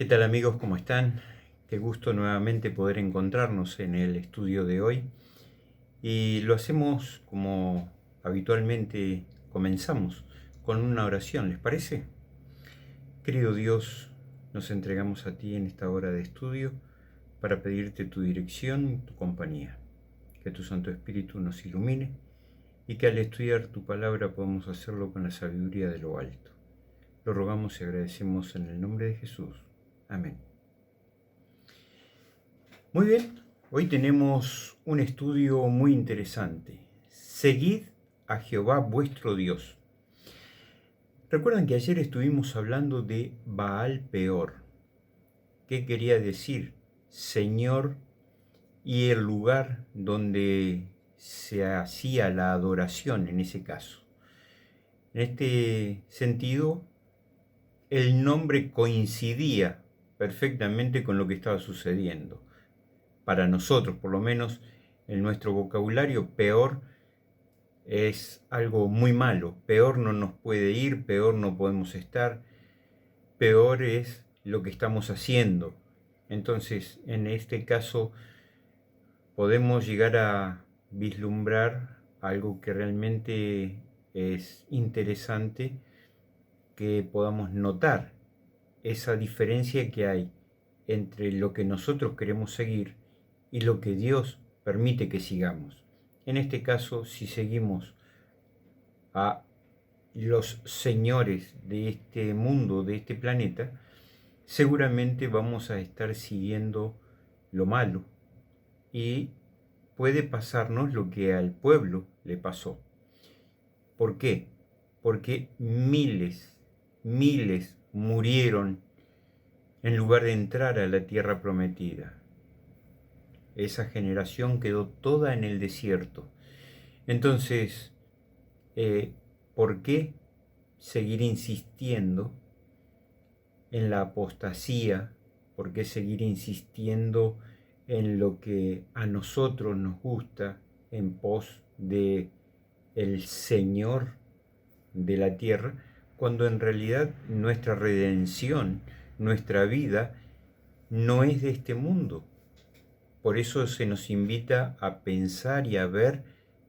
¿Qué tal amigos? ¿Cómo están? Qué gusto nuevamente poder encontrarnos en el estudio de hoy. Y lo hacemos como habitualmente comenzamos, con una oración, ¿les parece? Querido Dios, nos entregamos a ti en esta hora de estudio para pedirte tu dirección, tu compañía. Que tu Santo Espíritu nos ilumine y que al estudiar tu palabra podamos hacerlo con la sabiduría de lo alto. Lo rogamos y agradecemos en el nombre de Jesús. Amén. Muy bien, hoy tenemos un estudio muy interesante. Seguid a Jehová vuestro Dios. Recuerdan que ayer estuvimos hablando de Baal Peor. ¿Qué quería decir? Señor y el lugar donde se hacía la adoración en ese caso. En este sentido, el nombre coincidía perfectamente con lo que estaba sucediendo. Para nosotros, por lo menos en nuestro vocabulario, peor es algo muy malo. Peor no nos puede ir, peor no podemos estar, peor es lo que estamos haciendo. Entonces, en este caso, podemos llegar a vislumbrar algo que realmente es interesante que podamos notar, esa diferencia que hay entre lo que nosotros queremos seguir y lo que Dios permite que sigamos. En este caso, si seguimos a los señores de este mundo, de este planeta, seguramente vamos a estar siguiendo lo malo y puede pasarnos lo que al pueblo le pasó. ¿Por qué? Porque miles murieron en lugar de entrar a la tierra prometida. Esa generación quedó toda en el desierto. Entonces, ¿por qué seguir insistiendo en la apostasía? ¿Por qué seguir insistiendo en lo que a nosotros nos gusta en pos de el Señor de la tierra, cuando en realidad nuestra redención, nuestra vida, no es de este mundo? Por eso se nos invita a pensar y a ver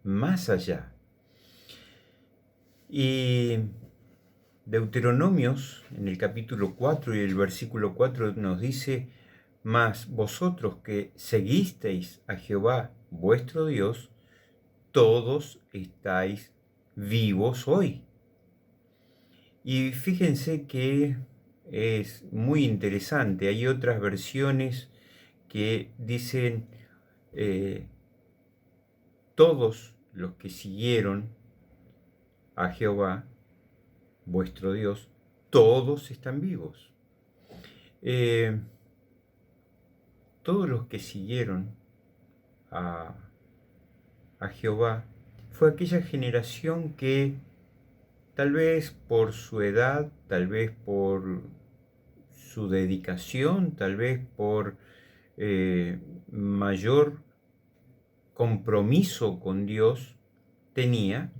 más allá. Y Deuteronomios, en el capítulo 4 y el versículo 4 nos dice: mas vosotros que seguisteis a Jehová vuestro Dios, todos estáis vivos hoy. Y fíjense que es muy interesante. Hay otras versiones que dicen todos los que siguieron a Jehová vuestro Dios, todos están vivos. Todos los que siguieron a, a Jehová fue aquella generación que tal vez por su edad, tal vez por su dedicación, tal vez por mayor compromiso con Dios tenía,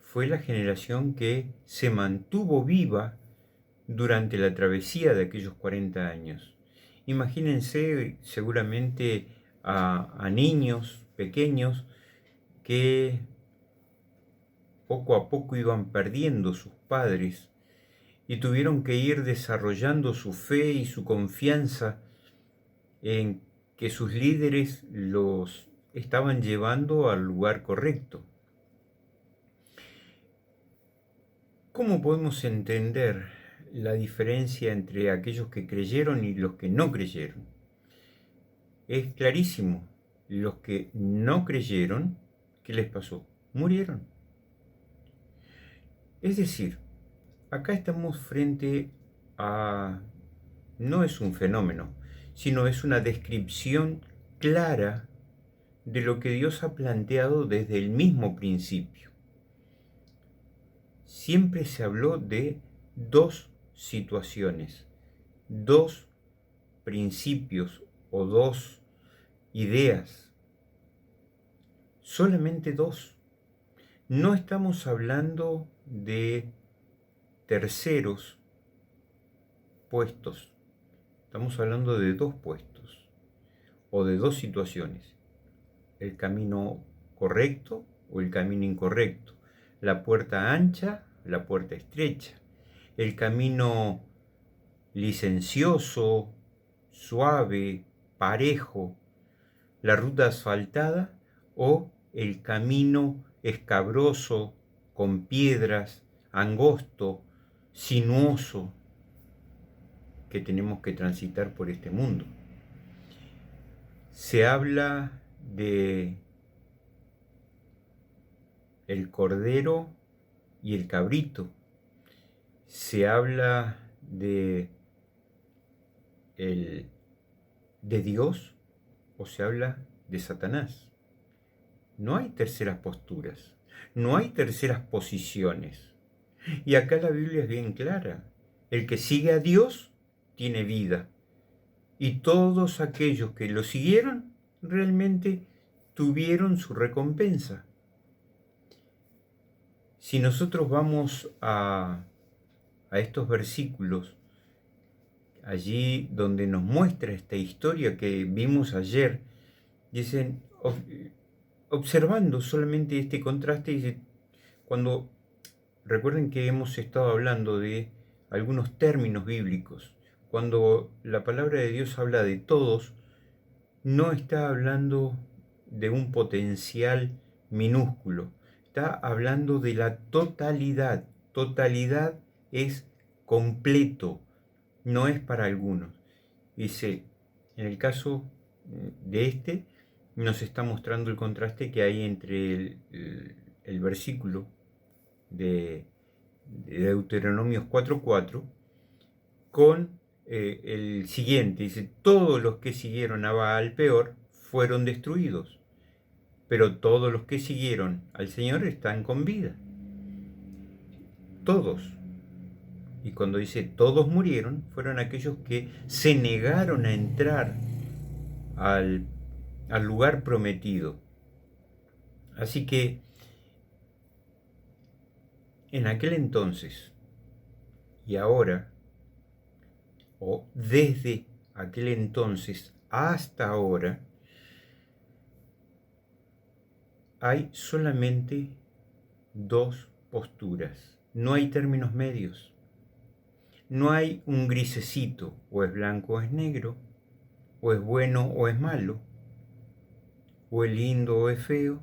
fue la generación que se mantuvo viva durante la travesía de aquellos 40 años. Imagínense seguramente a niños pequeños que poco a poco iban perdiendo sus padres y tuvieron que ir desarrollando su fe y su confianza en que sus líderes los estaban llevando al lugar correcto. ¿Cómo podemos entender la diferencia entre aquellos que creyeron y los que no creyeron? Es clarísimo. Los que no creyeron, ¿qué les pasó? Murieron. Es decir, acá estamos frente a... no es un fenómeno, sino es una descripción clara de lo que Dios ha planteado desde el mismo principio. Siempre se habló de dos situaciones, dos principios o dos ideas, solamente dos. No estamos hablando de terceros puestos, Estamos hablando de dos puestos o de dos situaciones. El camino correcto o el camino incorrecto. La puerta ancha, la puerta estrecha. El camino licencioso, suave, parejo. La ruta asfaltada o el camino escabroso, con piedras, angosto, sinuoso, que tenemos que transitar por este mundo. Se habla de el cordero y el cabrito. Se habla de Dios o se habla de Satanás. No hay terceras posturas, no hay terceras posiciones. Y acá la Biblia es bien clara. El que sigue a Dios tiene vida. Y todos aquellos que lo siguieron realmente tuvieron su recompensa. Si nosotros vamos a estos versículos, allí donde nos muestra esta historia que vimos ayer, dicen, observando solamente este contraste, dice, cuando recuerden que hemos estado hablando de algunos términos bíblicos, cuando la palabra de Dios habla de todos, no está hablando de un potencial minúsculo, está hablando de la totalidad. Totalidad es completo, no es para algunos. Dice, en el caso de este, nos está mostrando el contraste que hay entre el versículo de Deuteronomios 4:4 con el siguiente. Dice, todos los que siguieron a Baal peor fueron destruidos, pero todos los que siguieron al Señor están con vida. Todos. Y cuando dice todos murieron, fueron aquellos que se negaron a entrar al lugar prometido. Así que en aquel entonces y ahora, o desde aquel entonces hasta ahora, hay solamente dos posturas. No hay términos medios. No hay un grisecito, o es blanco o es negro, o es bueno o es malo, o es lindo o es feo.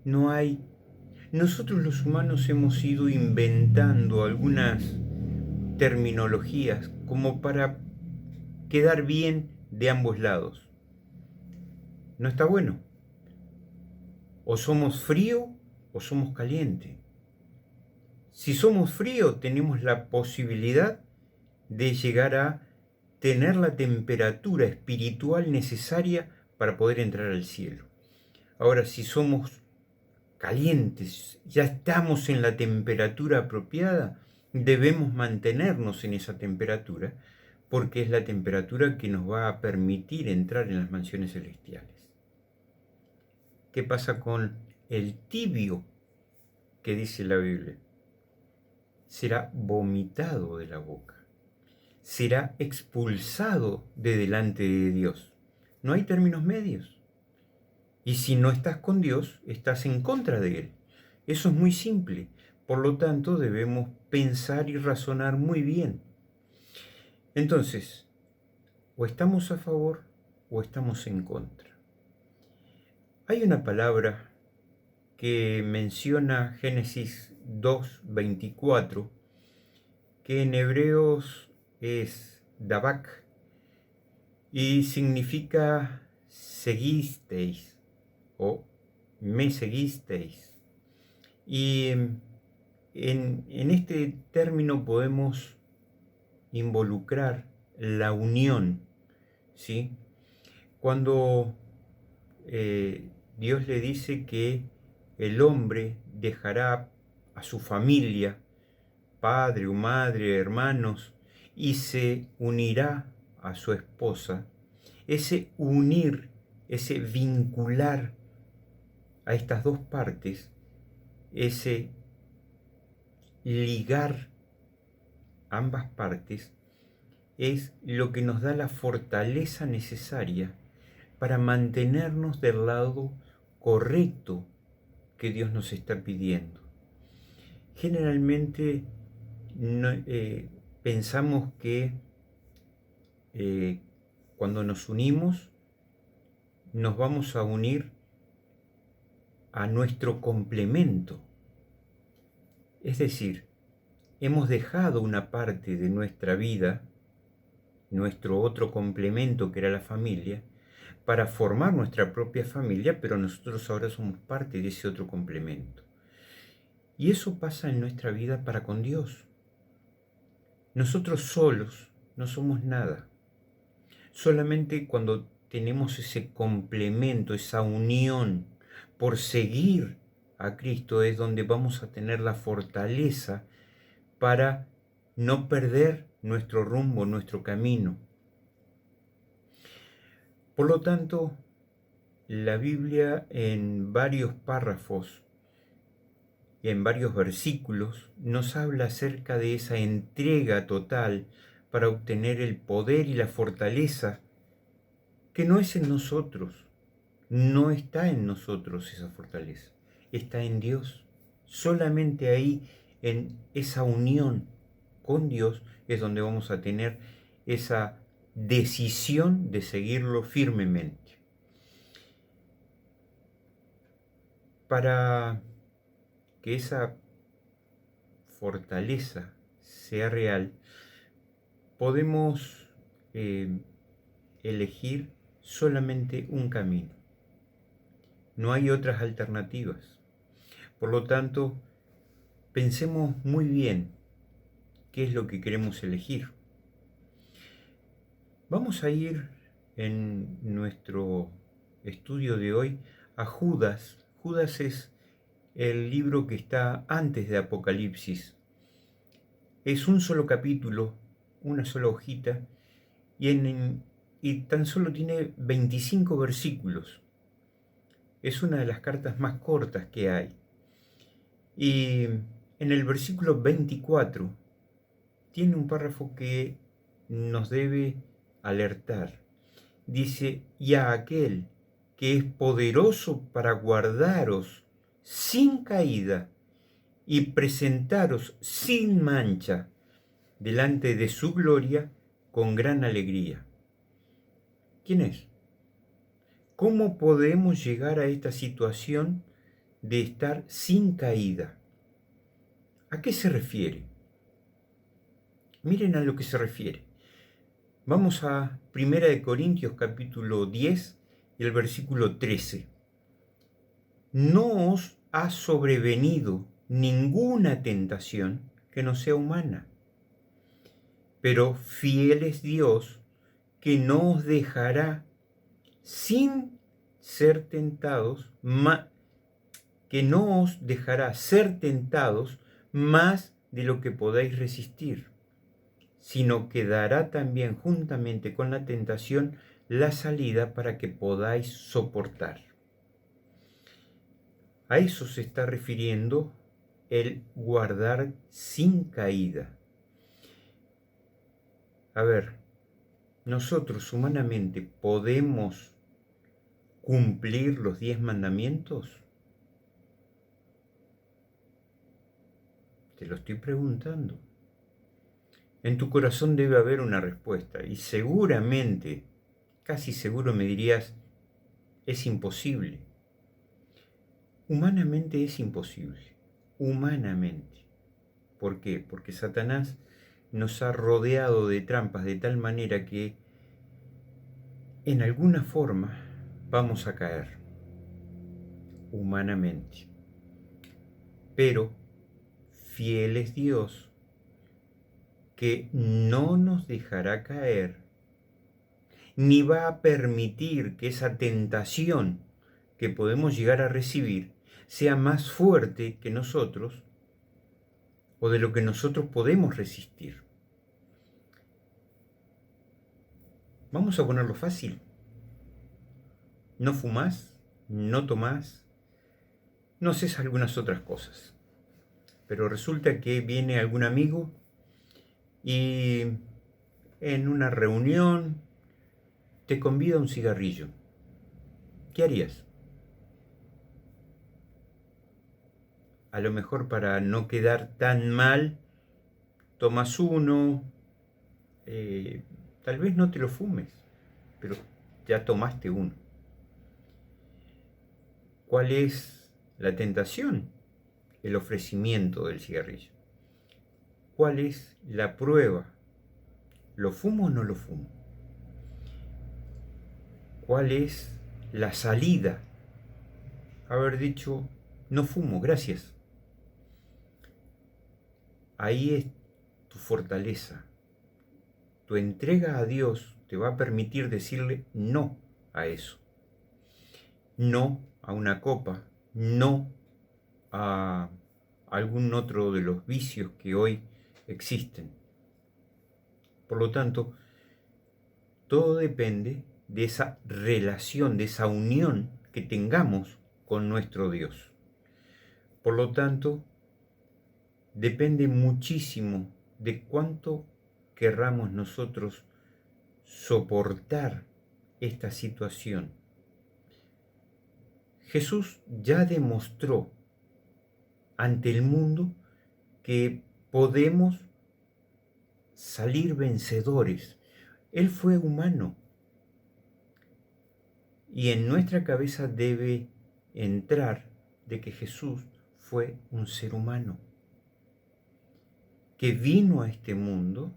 No hay. Nosotros los humanos hemos ido inventando algunas terminologías como para quedar bien de ambos lados. No está bueno. O somos frío o somos caliente. Si somos frío, tenemos la posibilidad de llegar a tener la temperatura espiritual necesaria para poder entrar al cielo. Ahora, si somos calientes, ya estamos en la temperatura apropiada, debemos mantenernos en esa temperatura porque es la temperatura que nos va a permitir entrar en las mansiones celestiales. ¿Qué pasa con el tibio que dice la Biblia? Será vomitado de la boca, será expulsado de delante de Dios. No hay términos medios. Y si no estás con Dios, estás en contra de Él. Eso es muy simple. Por lo tanto, debemos pensar y razonar muy bien. Entonces, o estamos a favor o estamos en contra. Hay una palabra que menciona Génesis 2:24, que en hebreos es Dabak y significa seguisteis o me seguisteis. Y en este término podemos involucrar la unión, ¿sí? Cuando Dios le dice que el hombre dejará a su familia, padre o madre, hermanos, y se unirá a su esposa, ese unir, ese vincular a estas dos partes, ese ligar ambas partes, es lo que nos da la fortaleza necesaria para mantenernos del lado correcto que Dios nos está pidiendo. Generalmente pensamos que cuando nos unimos, nos vamos a unir a nuestro complemento. Es decir, hemos dejado una parte de nuestra vida, nuestro otro complemento que era la familia, para formar nuestra propia familia, pero nosotros ahora somos parte de ese otro complemento. Y eso pasa en nuestra vida para con Dios. Nosotros solos no somos nada. Solamente cuando tenemos ese complemento, esa unión por seguir a Cristo es donde vamos a tener la fortaleza para no perder nuestro rumbo, nuestro camino. Por lo tanto, la Biblia en varios párrafos y en varios versículos nos habla acerca de esa entrega total para obtener el poder y la fortaleza que no es en nosotros, no está en nosotros esa fortaleza, está en Dios. Solamente ahí, en esa unión con Dios, es donde vamos a tener esa decisión de seguirlo firmemente. Para que esa fortaleza sea real, podemos elegir solamente un camino. No hay otras alternativas. Por lo tanto, pensemos muy bien qué es lo que queremos elegir. Vamos a ir en nuestro estudio de hoy a Judas. Judas es el libro que está antes de Apocalipsis. Es un solo capítulo, una sola hojita, y tan solo tiene 25 versículos. Es una de las cartas más cortas que hay. Y en el versículo 24 tiene un párrafo que nos debe alertar. Dice, y a aquel que es poderoso para guardaros sin caída y presentaros sin mancha delante de su gloria con gran alegría. ¿Quién es? ¿Cómo podemos llegar a esta situación de estar sin caída? ¿A qué se refiere? Miren a lo que se refiere. Vamos a 1 Corintios capítulo 10 y el versículo 13. No os ha sobrevenido ninguna tentación que no sea humana, pero fiel es Dios que no os dejará sin ser tentados, que no os dejará ser tentados más de lo que podáis resistir, sino que dará también juntamente con la tentación la salida para que podáis soportar. A eso se está refiriendo el guardar sin caída. A ver, nosotros humanamente podemos cumplir los 10 mandamientos. Te lo estoy preguntando. En tu corazón debe haber una respuesta y seguramente, casi seguro me dirías, es imposible. Humanamente es imposible. Humanamente. ¿Por qué? Porque Satanás nos ha rodeado de trampas de tal manera que en alguna forma vamos a caer. Humanamente. Pero fiel es Dios que no nos dejará caer, ni va a permitir que esa tentación que podemos llegar a recibir sea más fuerte que nosotros o de lo que nosotros podemos resistir. Vamos a ponerlo fácil. No fumás, no tomás, no haces algunas otras cosas. Pero resulta que viene algún amigo y en una reunión, te convida a un cigarrillo. ¿Qué harías? A lo mejor para no quedar tan mal, tomas uno, tal vez no te lo fumes, pero ya tomaste uno. ¿Cuál es la tentación? El ofrecimiento del cigarrillo. ¿Cuál es la prueba? ¿Lo fumo o no lo fumo? ¿Cuál es la salida? Haber dicho, no fumo, gracias. Ahí es tu fortaleza. Tu entrega a Dios te va a permitir decirle no a eso. No a una copa, no a algún otro de los vicios que hoy existen. Por lo tanto, todo depende de esa relación, de esa unión que tengamos con nuestro Dios. Por lo tanto, depende muchísimo de cuánto querramos nosotros soportar esta situación. Jesús ya demostró ante el mundo que podemos salir vencedores. Él fue humano y en nuestra cabeza debe entrar de que Jesús fue un ser humano que vino a este mundo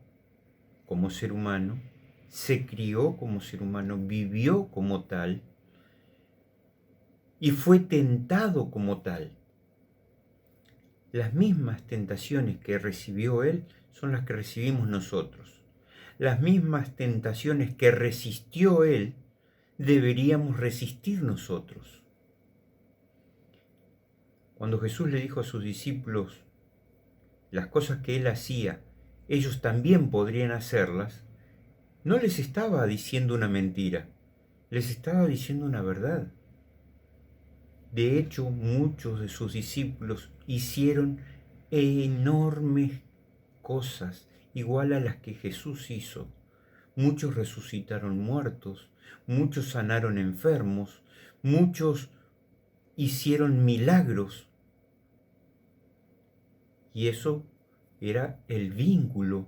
como ser humano, se crió como ser humano, vivió como tal y fue tentado como tal. Las mismas tentaciones que recibió él son las que recibimos nosotros. Las mismas tentaciones que resistió él deberíamos resistir nosotros. Cuando Jesús le dijo a sus discípulos las cosas que él hacía, ellos también podrían hacerlas, no les estaba diciendo una mentira, les estaba diciendo una verdad. De hecho, muchos de sus discípulos hicieron enormes cosas igual a las que Jesús hizo. Muchos resucitaron muertos, muchos sanaron enfermos, muchos hicieron milagros. Y eso era el vínculo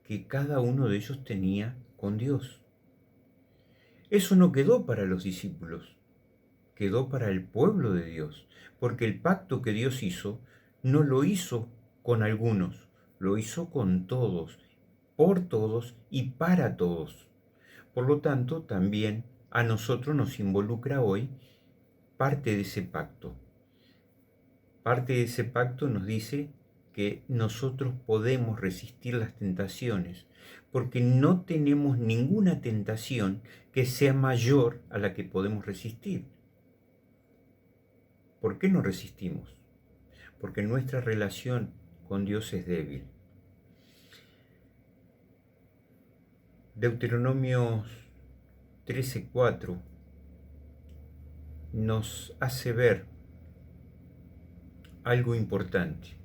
que cada uno de ellos tenía con Dios. Eso no quedó para los discípulos, quedó para el pueblo de Dios, porque el pacto que Dios hizo no lo hizo con algunos, lo hizo con todos, por todos y para todos. Por lo tanto, también a nosotros nos involucra hoy parte de ese pacto. Parte de ese pacto nos dice que nosotros podemos resistir las tentaciones, porque no tenemos ninguna tentación que sea mayor a la que podemos resistir. ¿Por qué no resistimos? Porque nuestra relación con Dios es débil. Deuteronomio 13:4 nos hace ver algo importante.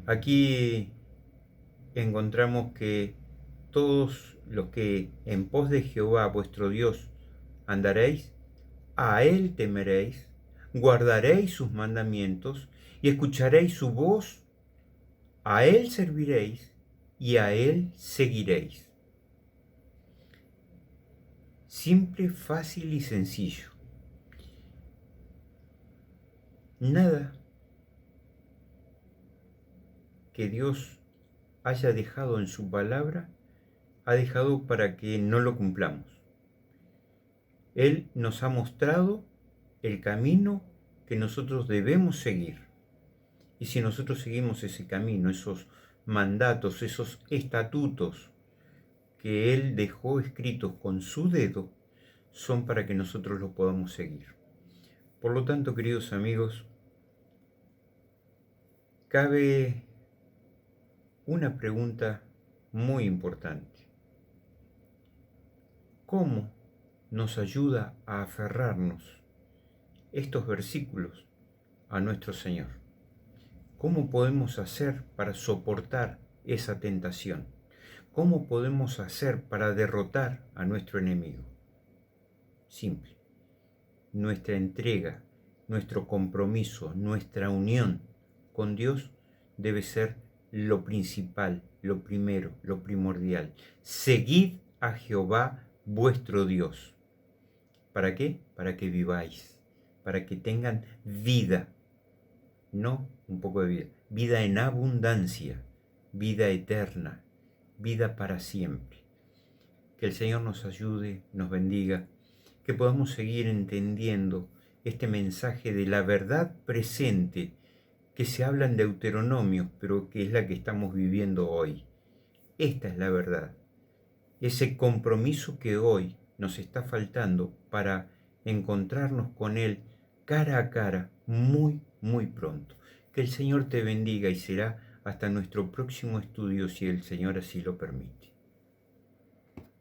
Aquí encontramos que todos los que en pos de Jehová vuestro Dios andaréis, a Él temeréis, guardaréis sus mandamientos y escucharéis su voz, a Él serviréis y a Él seguiréis. Simple, fácil y sencillo. Nada que Dios haya dejado en su palabra ha dejado para que no lo cumplamos. Él nos ha mostrado el camino que nosotros debemos seguir. Y si nosotros seguimos ese camino, esos mandatos, esos estatutos que Él dejó escritos con su dedo, son para que nosotros los podamos seguir. Por lo tanto, queridos amigos, cabe una pregunta muy importante. ¿Cómo nos ayuda a aferrarnos estos versículos a nuestro Señor? ¿Cómo podemos hacer para soportar esa tentación? ¿Cómo podemos hacer para derrotar a nuestro enemigo? Simple. Nuestra entrega, nuestro compromiso, nuestra unión con Dios debe ser lo principal, lo primero, lo primordial. Seguid a Jehová vuestro Dios. ¿Para qué? Para que viváis, para que tengan vida, no un poco de vida, vida en abundancia, vida eterna, vida para siempre. Que el Señor nos ayude, nos bendiga, que podamos seguir entendiendo este mensaje de la verdad presente que se habla en Deuteronomio, pero que es la que estamos viviendo hoy. Esta es la verdad, ese compromiso que hoy nos está faltando para encontrarnos con Él cara a cara muy, muy pronto. Que el Señor te bendiga y será hasta nuestro próximo estudio si el Señor así lo permite.